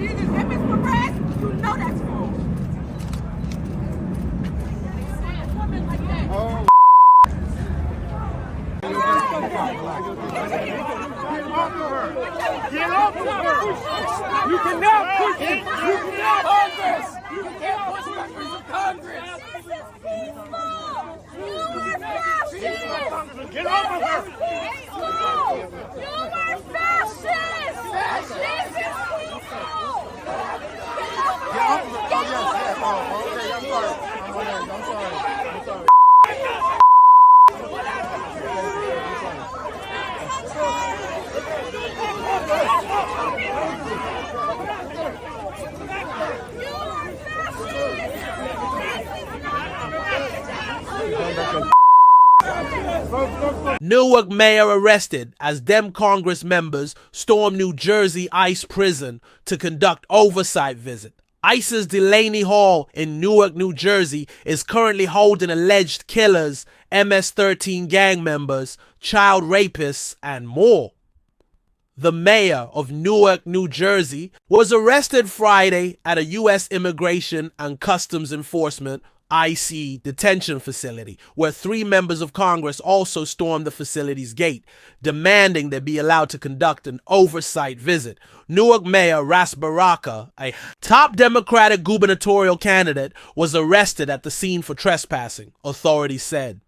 If it's Perez, you know that's wrong. Oh. Get off of her! You cannot push it! You cannot Congress! You can't push members of Congress! This is peaceful! You are fascists! Get off of her! You are fascists! This is peaceful! Get off of her! Get off of her! I'm sorry. Newark mayor arrested as Dem Congress members storm New Jersey ICE prison to conduct oversight visit. ICE's Delaney Hall in Newark, New Jersey is currently holding alleged killers, MS-13 gang members, child rapists, and more. The mayor of Newark, New Jersey, was arrested Friday at a U.S. Immigration and Customs Enforcement IC detention facility, where 3 members of Congress also stormed the facility's gate, demanding they be allowed to conduct an oversight visit. Newark Mayor Ras Baraka, a top Democratic gubernatorial candidate, was arrested at the scene for trespassing, authorities said.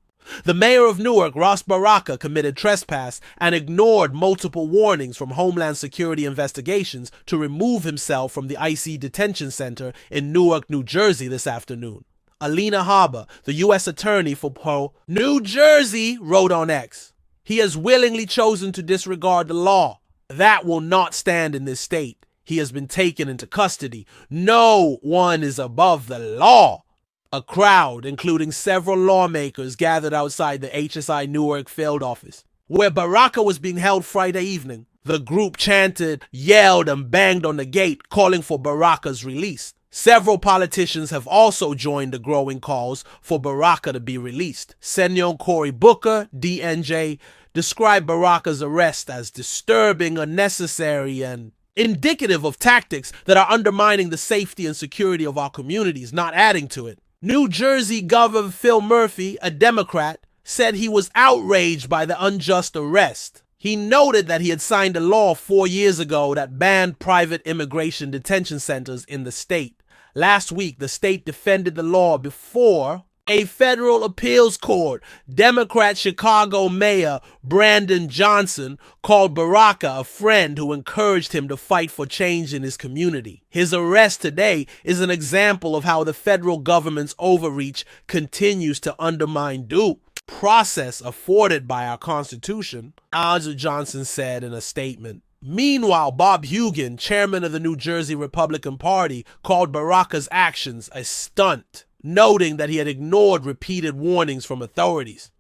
The mayor of Newark, Ras Baraka, committed trespass and ignored multiple warnings from Homeland Security investigations to remove himself from the IC detention center in Newark, New Jersey this afternoon. Alina Harbour, the U.S. attorney for New Jersey, wrote on X, "He has willingly chosen to disregard the law. That will not stand in this state. He has been taken into custody. No one is above the law." A crowd, including several lawmakers, gathered outside the HSI Newark field office, where Baraka was being held Friday evening. The group chanted, yelled, and banged on the gate, calling for Baraka's release. Several politicians have also joined the growing calls for Baraka to be released. Senor Cory Booker, DNJ, described Baraka's arrest as disturbing, unnecessary, and indicative of tactics that are undermining the safety and security of our communities, not adding to it. New Jersey Governor Phil Murphy, a Democrat, said he was outraged by the unjust arrest. He noted that he had signed a law 4 years ago that banned private immigration detention centers in the state. Last week, the state defended the law before a federal appeals court. Democrat Chicago Mayor Brandon Johnson called Baraka a friend who encouraged him to fight for change in his community. His arrest today is an example of how the federal government's overreach continues to undermine due process afforded by our Constitution, Alger Johnson said in a statement. Meanwhile, Bob Hugin, chairman of the New Jersey Republican Party, called Baraka's actions a stunt, noting that he had ignored repeated warnings from authorities.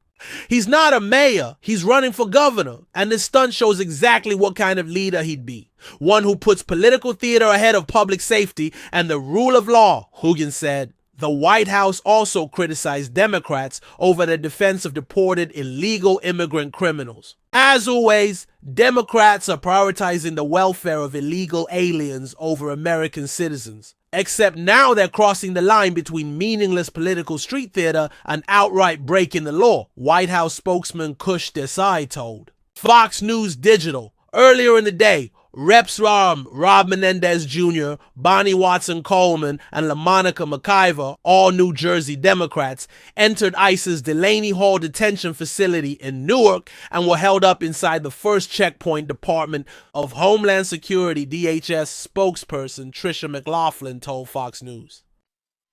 He's not a mayor, he's running for governor, and this stunt shows exactly what kind of leader he'd be. One who puts political theater ahead of public safety and the rule of law, Hugin said. The White House also criticized Democrats over their defense of deported illegal immigrant criminals. As always, Democrats are prioritizing the welfare of illegal aliens over American citizens. Except now they're crossing the line between meaningless political street theater and outright breaking the law, White House spokesman Kush Desai told Fox News Digital. Earlier in the day, Reps Rob Menendez Jr., Bonnie Watson Coleman, and LaMonica McIver, all New Jersey Democrats, entered ICE's Delaney Hall detention facility in Newark and were held up inside the first checkpoint, Department of Homeland Security DHS spokesperson Tricia McLaughlin told Fox News.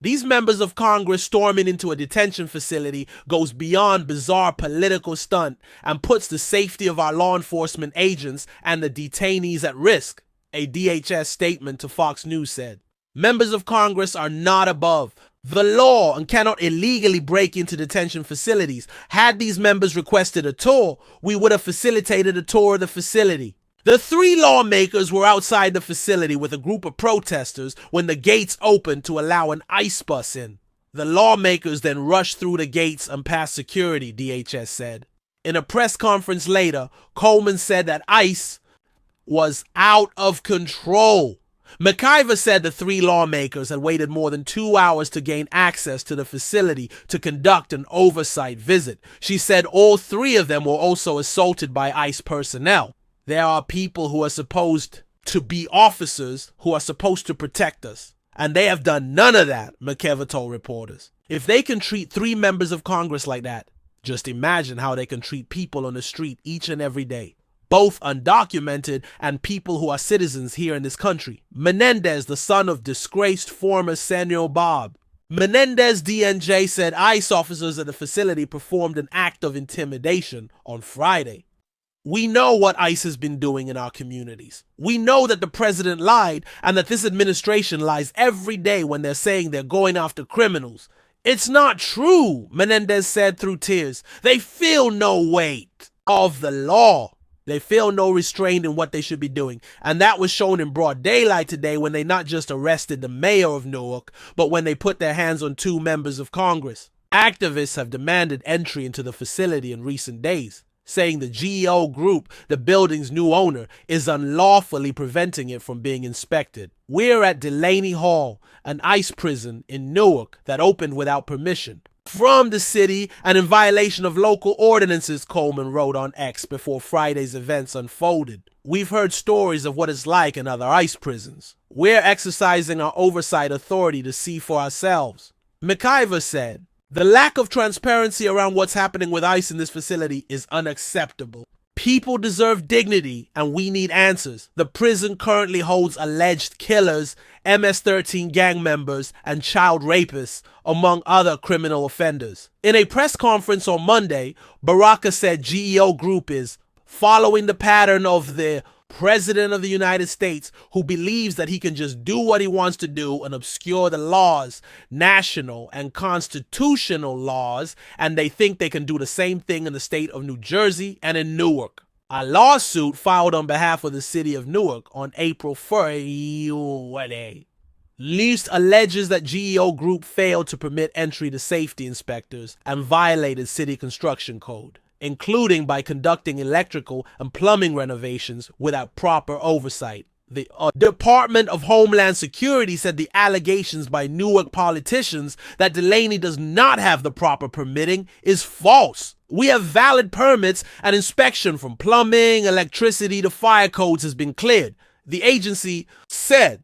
These members of Congress storming into a detention facility goes beyond bizarre political stunt and puts the safety of our law enforcement agents and the detainees at risk, a DHS statement to Fox News said. Members of Congress are not above the law and cannot illegally break into detention facilities. Had these members requested a tour, we would have facilitated a tour of the facility. The 3 lawmakers were outside the facility with a group of protesters when the gates opened to allow an ICE bus in. The lawmakers then rushed through the gates and past security, DHS said. In a press conference later, Coleman said that ICE was out of control McIver said the three lawmakers had waited more than 2 hours to gain access to the facility to conduct an oversight visit. She said all three of them were also assaulted by ICE personnel. There are people who are supposed to be officers who are supposed to protect us, and they have done none of that, McIver told reporters. If they can treat three members of Congress like that, just imagine how they can treat people on the street each and every day, both undocumented and people who are citizens here in this country. Menendez, the son of disgraced former Senor Bob. Menendez DNJ said ICE officers at the facility performed an act of intimidation on Friday. We know what ICE has been doing in our communities. We know that the president lied and that this administration lies every day when they're saying they're going after criminals. It's not true, Menendez said through tears. They feel no weight of the law. They feel no restraint in what they should be doing. And that was shown in broad daylight today when they not just arrested the mayor of Newark, but when they put their hands on two members of Congress. Activists have demanded entry into the facility in recent days, saying the GEO group, the building's new owner, is unlawfully preventing it from being inspected. We're at Delaney Hall, an ICE prison in Newark that opened without permission from the city and in violation of local ordinances, Coleman wrote on X before Friday's events unfolded. We've heard stories of what it's like in other ICE prisons. We're exercising our oversight authority to see for ourselves. McIver said, the lack of transparency around what's happening with ICE in this facility is unacceptable. People deserve dignity and we need answers. The prison currently holds alleged killers, MS-13 gang members, and child rapists, among other criminal offenders. In a press conference on Monday, Baraka said GEO Group is following the pattern of the President of the United States, who believes that he can just do what he wants to do and obscure the laws, national and constitutional laws, and they think they can do the same thing in the state of New Jersey and in Newark. A lawsuit filed on behalf of the city of Newark on April 1st alleges that GEO Group failed to permit entry to safety inspectors and violated city construction code, including by conducting electrical and plumbing renovations without proper oversight. The Department of Homeland Security said the allegations by Newark politicians that Delaney does not have the proper permitting is false. We have valid permits and inspection from plumbing, electricity to fire codes has been cleared. The agency said